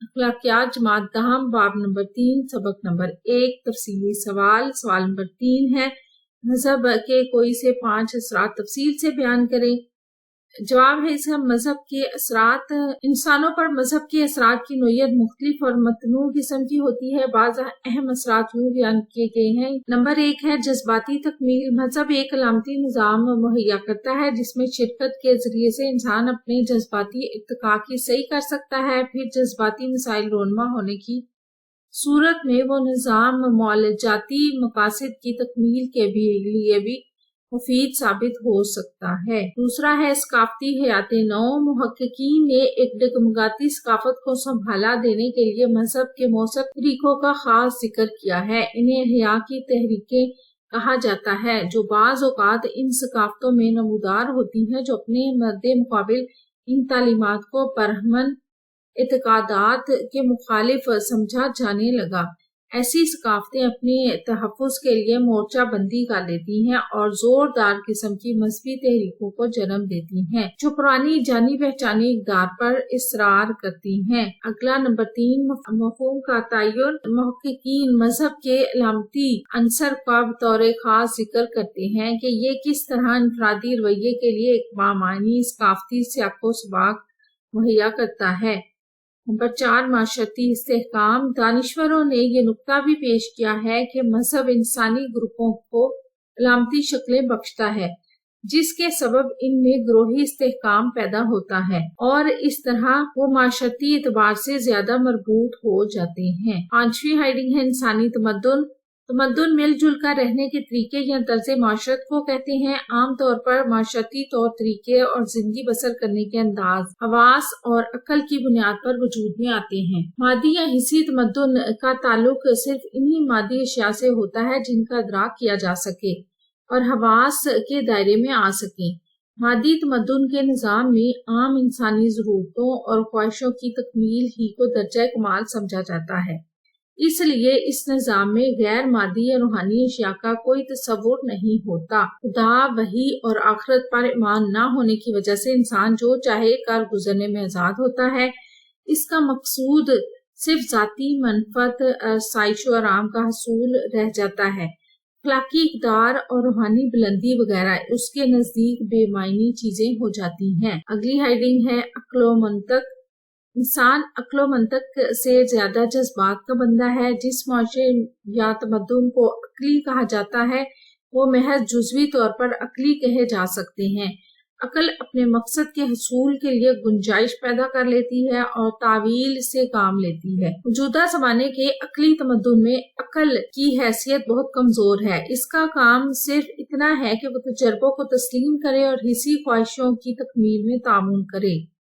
اخلاقیات جماعت دہم باب نمبر 3 سبق نمبر 1 تفصیلی سوال نمبر 3 ہے مذہب کے کوئی سے 5 اثرات تفصیل سے بیان کریں۔ جواب ہے اس کا مذہب کے اثرات، انسانوں پر مذہب کے اثرات کی نوعیت مختلف اور متنوع قسم کی ہوتی ہے۔ بعض اہم اثرات یوں بیان کیے گئے ہیں۔ نمبر 1 ہے جذباتی تکمیل۔ مذہب ایک علامتی نظام مہیا کرتا ہے جس میں شرکت کے ذریعے سے انسان اپنے جذباتی ارتقاء کی صحیح کر سکتا ہے۔ پھر جذباتی مسائل رونما ہونے کی صورت میں وہ نظام معالجاتی مقاصد کی تکمیل کے لیے بھی مفید ثابت ہو سکتا ہے۔ دوسرا ہے ثقافتی حیات نو۔ محققین نے ایک ڈگمگاتی ثقافت کو سنبھالا دینے کے لیے مذہب کے مؤثر طریقوں کا خاص ذکر کیا ہے۔ انہیں احیاء کی تحریکیں کہا جاتا ہے جو بعض اوقات ان ثقافتوں میں نمودار ہوتی ہیں جو اپنے مد مقابل ان تعلیمات کو برہمن اعتقادات کے مخالف سمجھا جانے لگا۔ ایسی ثقافتیں اپنے تحفظ کے لیے مورچہ بندی کر لیتی ہیں اور زوردار قسم کی مذہبی تحریکوں کو جنم دیتی ہیں جو پرانی جانی پہچانی اقدار پر اصرار کرتی ہیں۔ اگلا نمبر 3 مفہوم کا تعین۔ محققین مذہب کے علامتی عنصر کا بطور خاص ذکر کرتے ہیں کہ یہ کس طرح انفرادی رویے کے لیے ایک بامعنی ثقافتی سیاق و سباق مہیا کرتا ہے۔ نمبر 4 معاشرتی استحکام۔ دانشوروں نے یہ نقطہ بھی پیش کیا ہے کہ مذہب انسانی گروپوں کو علامتی شکلیں بخشتا ہے جس کے سبب ان میں گروہی استحکام پیدا ہوتا ہے اور اس طرح وہ معاشرتی اعتبار سے زیادہ مربوط ہو جاتے ہیں۔ 5ویں ہیڈنگ ہے انسانی تمدن۔ تمدن مل جل کر رہنے کے طریقے یا طرز معاشرت کو کہتے ہیں۔ عام طور پر معاشرتی طور طریقے اور زندگی بسر کرنے کے انداز حواس اور عقل کی بنیاد پر وجود میں آتے ہیں۔ مادی یا حسی تمدن کا تعلق صرف انہی مادی اشیاء سے ہوتا ہے جن کا ادراک کیا جا سکے اور حواس کے دائرے میں آ سکیں۔ مادی تمدن کے نظام میں عام انسانی ضرورتوں اور خواہشوں کی تکمیل ہی کو درجہ کمال سمجھا جاتا ہے، اس لیے اس نظام میں غیر مادی یا روحانی اشیاء کا کوئی تصور نہیں ہوتا۔ خدا، وحی اور آخرت پر ایمان نہ ہونے کی وجہ سے انسان جو چاہے کر گزرنے میں آزاد ہوتا ہے۔ اس کا مقصود صرف ذاتی منفعت، آسائش و آرام کا حصول رہ جاتا ہے۔ اخلاقی اقدار اور روحانی بلندی وغیرہ اس کے نزدیک بے معنی چیزیں ہو جاتی ہیں۔ اگلی ہیڈنگ ہے عقل و منطق۔ انسان عقل و منطق سے زیادہ جذبات کا بندہ ہے۔ جس معاشرے یا تمدن کو عقلی کہا جاتا ہے وہ محض جزوی طور پر عقلی کہے جا سکتے ہیں۔ عقل اپنے مقصد کے حصول کے لیے گنجائش پیدا کر لیتی ہے اور تعویل سے کام لیتی ہے۔ موجودہ زمانے کے عقلی تمدن میں عقل کی حیثیت بہت کمزور ہے۔ اس کا کام صرف اتنا ہے کہ وہ تجربوں کو تسلیم کرے اور حسی خواہشوں کی تکمیل میں تعاون کرے۔